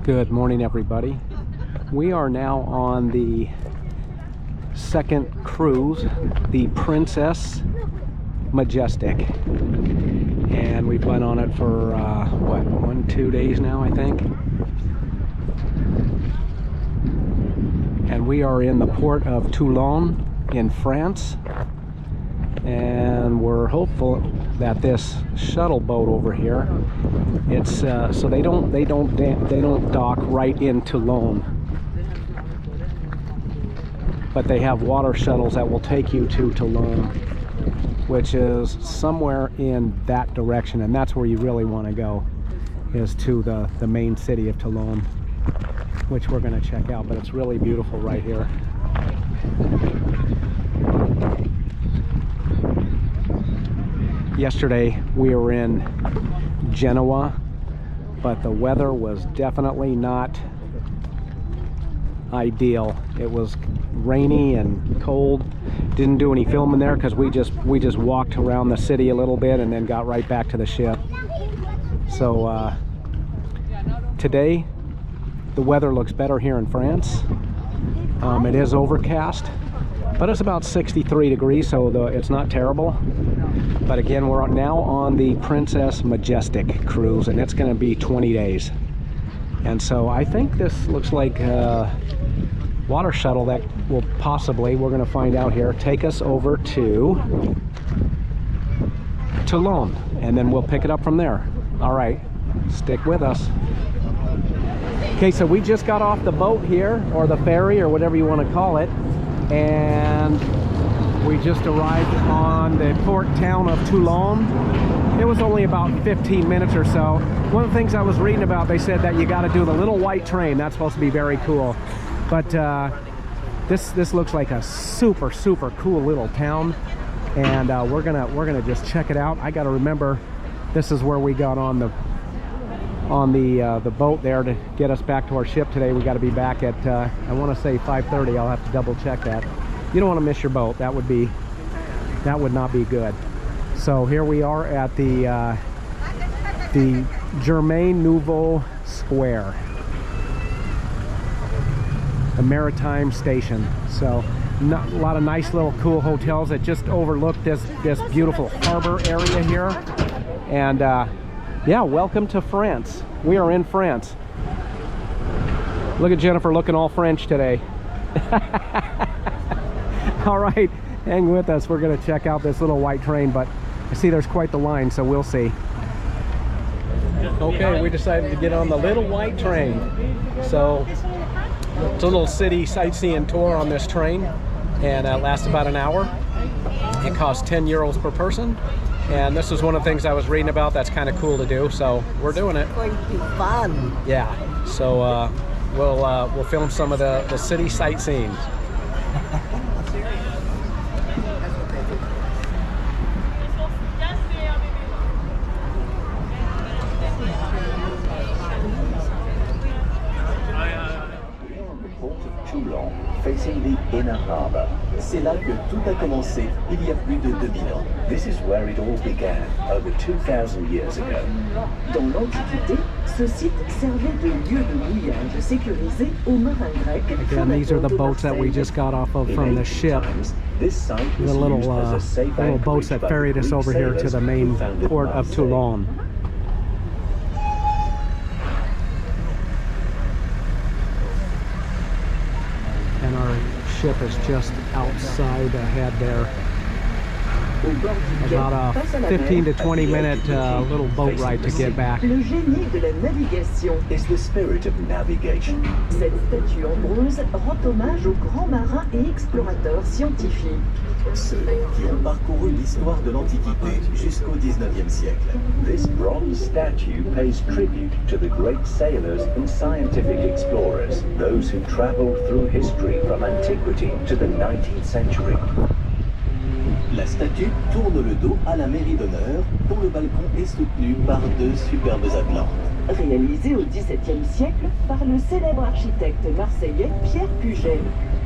Good morning, everybody. We are now on the second cruise, the Princess Majestic, and we've been on it for what, 2 days now, I think. And we are in the port of Toulon in France, and we're hopeful that this shuttle boat over here, it's so they don't dock right in Toulon, but they have water shuttles that will take you to Toulon, which is somewhere in that direction, and that's where you really want to go, is to the main city of Toulon, which we're going to check out. But it's really beautiful right here. Yesterday we were in Genoa, but the weather was definitely not ideal. It was rainy and cold. Didn't do any filming there because we just walked around the city a little bit and then got right back to the ship. So today the weather looks better here in France. It is overcast, but it's about 63 degrees, so it's not terrible. But again, we're now on the Princess Majestic cruise, and it's going to be 20 days. And so I think this looks like a water shuttle that will possibly, we're going to find out here, take us over to Toulon, and then we'll pick it up from there. All right, stick with us. Okay, so we just got off the boat here, or the ferry, or whatever you want to call it, and we just arrived on the port town of Toulon. It was only about 15 minutes or so. One of the things I was reading about, they said that you got to do the little white train. That's supposed to be very cool. But this looks like a super cool little town, and we're gonna just check it out. I got to remember, this is where we got on the boat there to get us back to our ship today. We got to be back at I want to say 5:30. I'll have to double check that. You don't want to miss your boat. That would not be good. So here we are at the Germain Nouveau Square, the Maritime Station. So a lot of nice little cool hotels that just overlook this beautiful harbor area here. And yeah, welcome to France. We are in France. Look at Jennifer looking all French today. All right, hang with us. We're going to check out this little white train, but I see there's quite the line, so we'll see. Okay, we decided to get on the little white train. So it's a little city sightseeing tour on this train, and it lasts about an hour. It costs 10 euros per person, and this is one of the things I was reading about that's kind of cool to do, so we're doing it. It's going to be fun. Yeah, so we'll film some of the city sightseeing. Facing the inner harbor. C'est là que tout a commencé il y a plus de 2000 ans. This is where it all began over 2000 years ago. Dans l'Antiquité, ce site servait de lieu de mouillage sécurisé aux marins grecs. Again, these are the boats that we just got off of from the ship. The little boats that ferried us over here to the main port of Toulon. And our ship is just outside ahead there. About a 15 to 20 minute little boat ride to get back. Le génie de la navigation is the spirit of navigation. Cette statue en bronze rend hommage aux grands marins et explorateurs scientifiques. Ceux qui ont parcouru l'histoire de l'Antiquité jusqu'au 19e siècle. This bronze statue pays tribute to the great sailors and scientific explorers, those who traveled through history from antiquity to the 19th century. La statue tourne le dos à la mairie d'honneur, dont le balcon est soutenu par deux superbes atlantes. Réalisé au XVIIe siècle par le célèbre architecte marseillais Pierre Puget.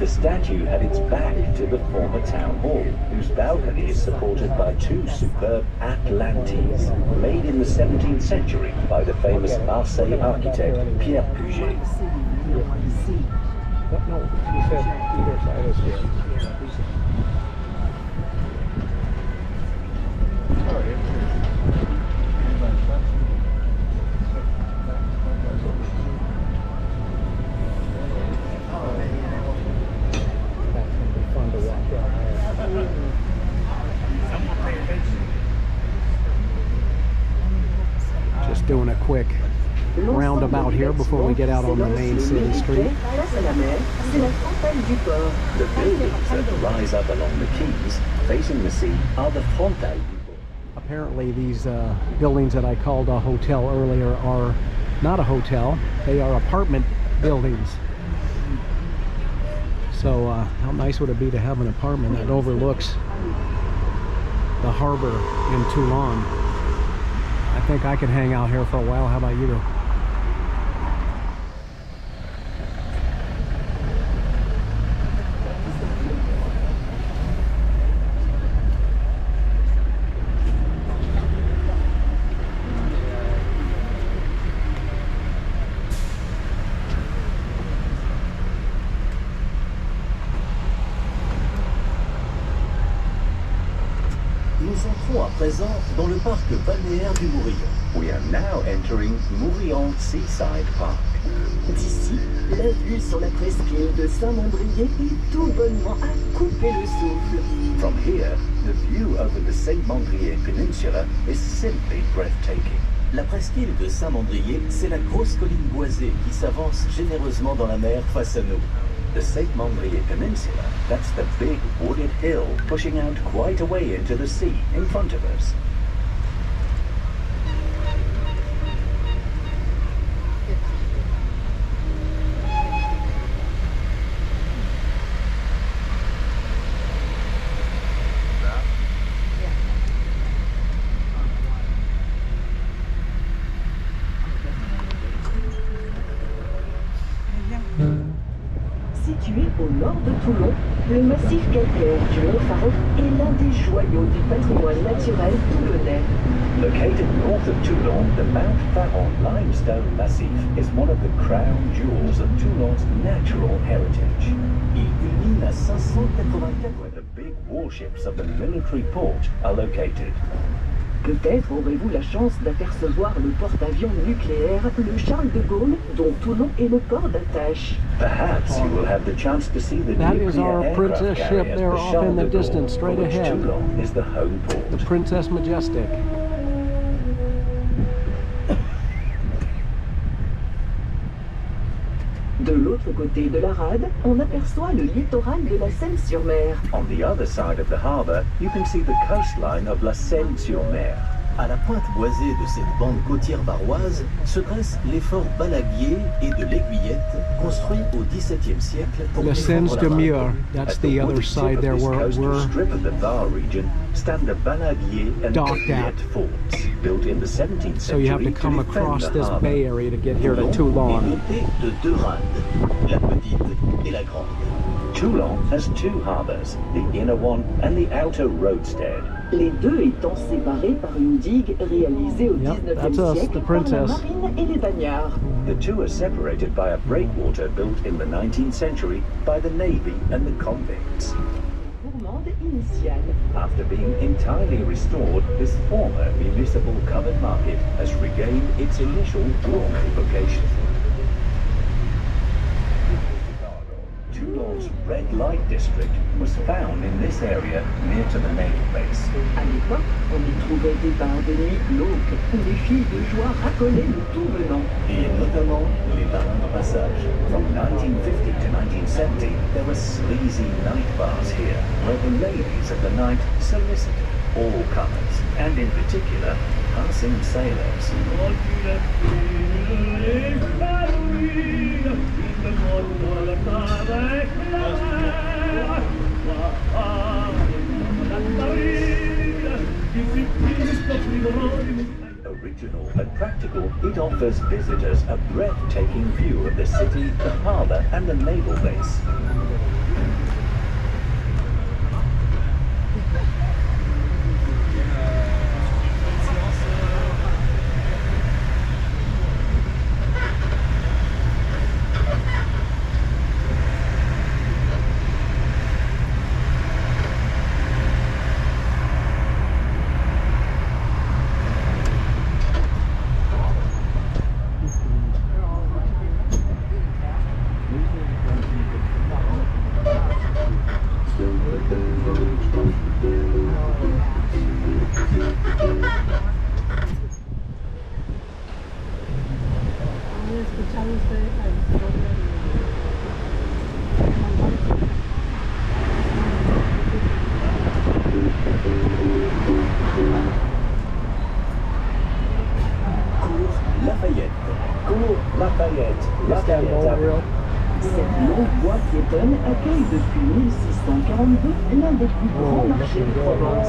The statue had its back to the former town hall, whose balcony is supported by two superb Atlantes, made in the 17th century by the famous Marseille architect Pierre Puget. No, you said either side is here. Just doing a quick roundabout here before we get out on the main city street. The buildings that rise up along the quays, facing the sea, are the frontal du port. Apparently these buildings that I called a hotel earlier are not a hotel, they are apartment buildings. So how nice would it be to have an apartment that overlooks the harbor in Toulon? I think I could hang out here for a while. How about you? Nous entrons à présent dans le parc balnéaire du Mourillon. We are now entering Mourillon Seaside Park. D'ici, la vue sur la presqu'île de Saint-Mandrier est tout bonnement à couper le souffle. From here, the view over the Saint-Mandrier Peninsula is simply breathtaking. La presqu'île de Saint-Mandrier, c'est la grosse colline boisée qui s'avance généreusement dans la mer face à nous. The Saint-Mandrier Peninsula, that's the big wooded hill pushing out quite a way into the sea in front of us. Situé au nord de Toulon, le massif calcaire du Mont Faron est l'un des joyaux du patrimoine naturel toulonnais. Located north of Toulon, the Mount Faron limestone massif is one of the crown jewels of Toulon's natural heritage. Il culmine à 584 where the big warships of the military port are located. Peut-être aurez-vous la chance d'apercevoir le porte-avions nucléaire, le Charles de Gaulle, dont Toulon est le port d'attache. Perhaps you will have the chance to see the That nuclear is our aircraft princess ship carrier, there the off Charles in the de Gaulle, distance, straight for which ahead. Toulon is the home port. The Princess Majestic. De l'autre côté de la rade, on aperçoit le littoral de la Seine-sur-Mer. On the other side of the harbour, you can see the coastline of La Seine-sur-Mer. À la pointe boisée de cette bande côtière varoise se dressent les forts Balaguier et de l'Aiguillette, construits au XVIIe siècle pour La défendre la Seine-sur-Mer, marine. that's At the the other wooded side tip there of this where coastal we're strip of the Var region stand the Balaguier and docked at. Aiguillette forts, built in the 17th century. So you have to come defend across the this harbour. bay area to get here to Toulon Toulon. est doté de deux rades, la petite et la grande. Toulon has two harbours, the inner one and the outer roadstead. Les deux étant séparés par une digue réalisée au Yep, that's XIXe us, siècle the par la princess. marine et les bagnards. The two are separated by a breakwater built in the 19th century by the Navy and the convicts. Gourmande initiale. After being entirely restored, this former municipal covered market has regained its initial gourmet vocation. Toulon's red light district was found in this area near to the naval base. À l'époque, on y trouvait des bains de nuit glauques où les filles de joie racolaient le tout venant. Et notamment les barins de passage. From 1950 to 1970, there were sleazy night bars here, where the ladies of the night solicited all comers, and in particular, passing sailors. Original and practical, it offers visitors a breathtaking view of the city, the harbour and the naval base. Cette longue voie piétonne accueille depuis 1642 l'un des plus grands marchés de Provence.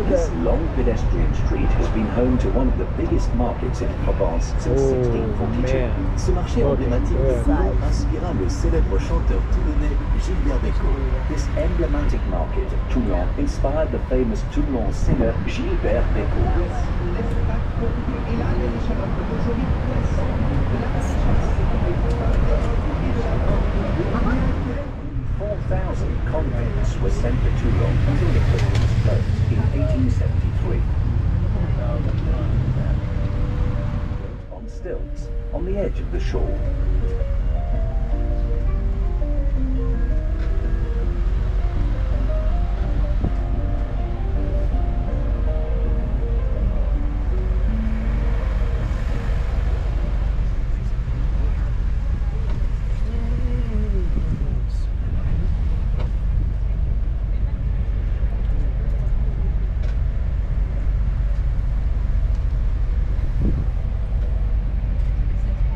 This long pedestrian street has been home to one of the biggest markets in Provence since 1642. Ce marché emblématique de Toulon inspira le célèbre chanteur toulonnais Gilbert Bécaud. This emblematic market at Toulon inspired the famous Toulon singer Gilbert Bécaud. 4,000 convicts were sent to Toulon until the prison was closed in 1873. On stilts, on the edge of the shore.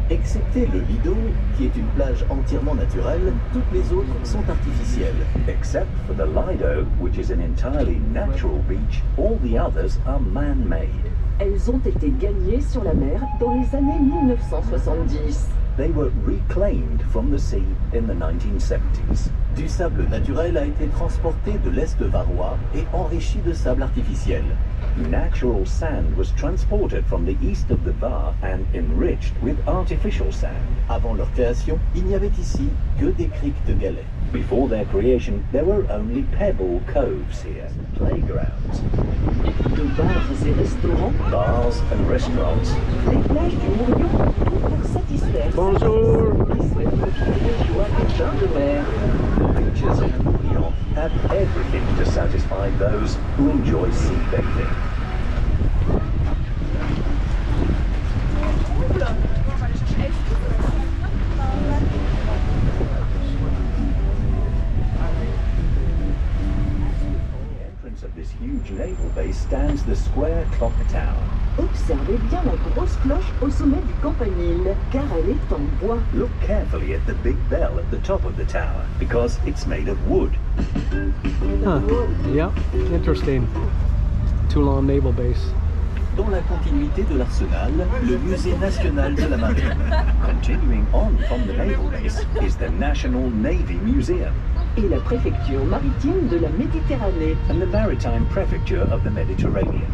Excepté le Lido, qui est une plage entièrement naturelle, toutes les autres sont artificielles. Except for the Lido, which is an entirely natural beach, all the others are man-made. Elles ont été gagnées sur la mer dans les années 1970. They were reclaimed from the sea in the 1970s. Du sable naturel a été transporté de l'Est varois et enrichi de sable artificiel. Natural sand was transported from the east of the Var and enriched with artificial sand. Avant leur création, il n'y avait ici que des criques de galets. Before their creation, there were only pebble coves here, playgrounds. De bars et restaurants, Bars and restaurants. les plages du Mourion ont tout pour satisfaire Bonjour. ceux qui souhaitent profiter des joies des bains de mer. Beaches in Lyon have everything to satisfy those who enjoy sea bathing. Of this huge naval base stands the square clock tower. Observez bien la grosse cloche au sommet du campanile, car elle est en bois. Look carefully at the big bell at the top of the tower, because it's made of wood. Huh. Yep. Interesting. Toulon Naval Base. Dans la continuité de l'arsenal, le musée national de la marine. Continuing on from the naval base is the National Navy Museum Et la préfecture maritime de la Méditerranée. and the Maritime Prefecture of the Mediterranean.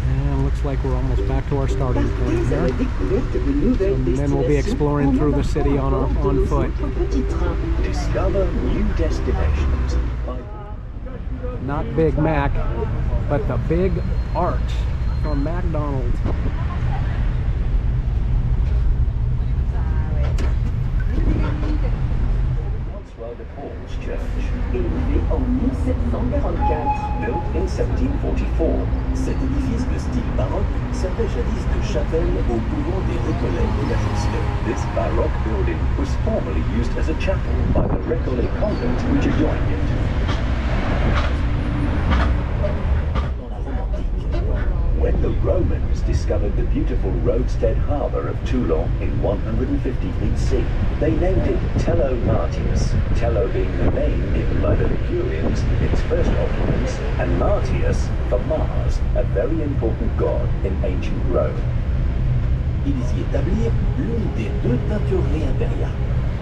And looks like we're almost back to our starting point Partez à la here. découverte de nouvelles And then we'll be destinations exploring en through the city embarquant on à bord on de nos foot. autres petits trains. Discover new destinations. Not Big Mac, but the Big Arch from McDonald's. Once Paul's Church, Élevé en 1744. built in 1744. Cet édifice de style baroque servait jadis de chapelle chapelle au couvent des Récollets de l'Ajaccio. This baroque building was formerly used as a chapel by the Récollet convent which adjoined it. Dans la Rome antique, When the Romans discovered the beautiful roadstead harbour of Toulon in 150 BC, they named it Tello Martius, Tello being the name given by the Epicureans, its first occupants, and Martius for Mars, a very important god in ancient Rome. ils y établirent l'une des deux teintureries impériales.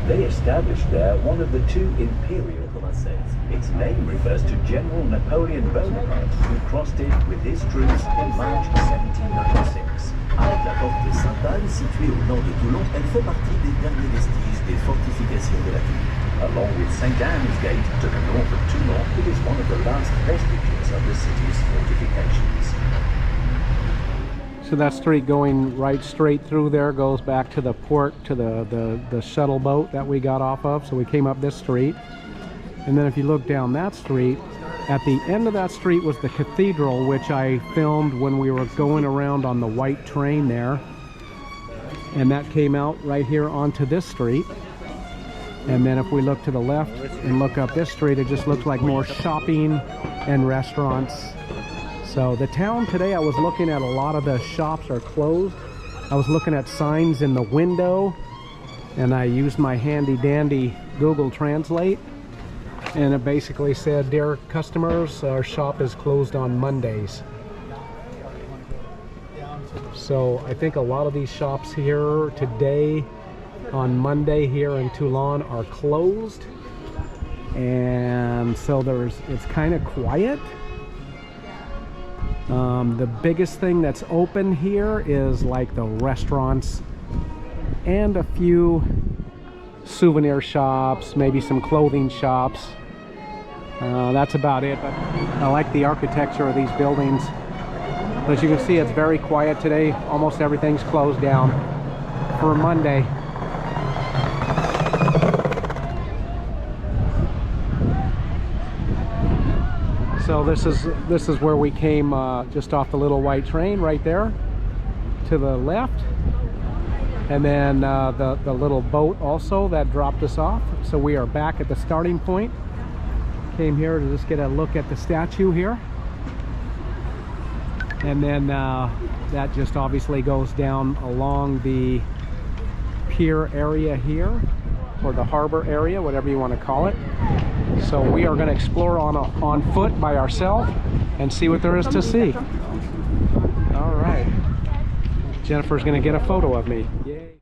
They established there one of the two imperial. 96. Its name refers to General Napoleon Bonaparte, who crossed it with his troops in March 1796. Avec la porte Sainte-Anne située au nord de Toulon, elle fait partie des derniers vestiges des fortifications de la ville. Along with St. Anne's Gate to the north of Toulon, it is one of the last vestiges of the city's fortifications. So that street going right straight through there goes back to the port, to the shuttle boat that we got off of. So we came up this street. And then if you look down that street, at the end of that street was the cathedral, which I filmed when we were going around on the white train there. And that came out right here onto this street. And then if we look to the left and look up this street, it just looks like more shopping and restaurants. So the town today, I was looking at a lot of the shops are closed. I was looking at signs in the window, and I used my handy dandy Google Translate. And it basically said, "Dear customers, our shop is closed on Mondays." So I think a lot of these shops here today on Monday here in Toulon are closed. And so it's kind of quiet. The biggest thing that's open here is like the restaurants and a few souvenir shops, maybe some clothing shops. That's about it. But I like the architecture of these buildings. As you can see, it's very quiet today. Almost everything's closed down for Monday. So this is where we came, just off the little white train right there to the left. And then the little boat also that dropped us off. So we are back at the starting point. Came here to just get a look at the statue here. And then that just obviously goes down along the pier area here, or the harbor area, whatever you want to call it. So we are going to explore on foot by ourselves and see what there is to see. All right. Jennifer's going to get a photo of me. Yay.